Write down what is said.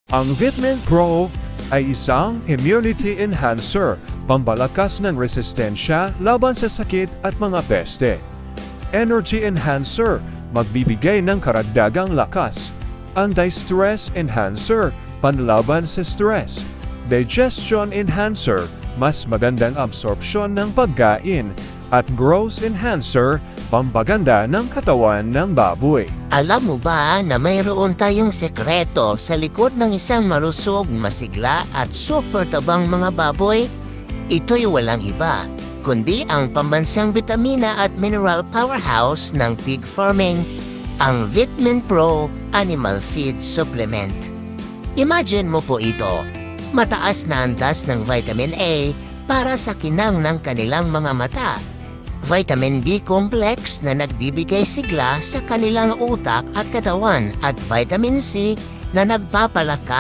Ang Vitamin Pro ay isang immunity enhancer, pambalakas ng resistensya laban sa sakit at mga peste. Energy enhancer, magbibigay ng karagdagang lakas. Anti-stress enhancer, panlaban sa stress. Digestion enhancer, mas magandang absorpsyon ng pagkain. At growth enhancer, pampaganda ng katawan ng baboy. Alam mo ba na mayroon tayong sekreto sa likod ng isang malusog, masigla at super tabang mga baboy? Ito'y walang iba, kundi ang pambansang bitamina at mineral powerhouse ng pig farming, ang Vitamin Pro Animal Feed Supplement. Imagine mo po ito, mataas na antas ng vitamin A para sa kinang ng kanilang mga mata, vitamin B complex na nagbibigay sigla sa kanilang utak at katawan at vitamin C na nagpapalakas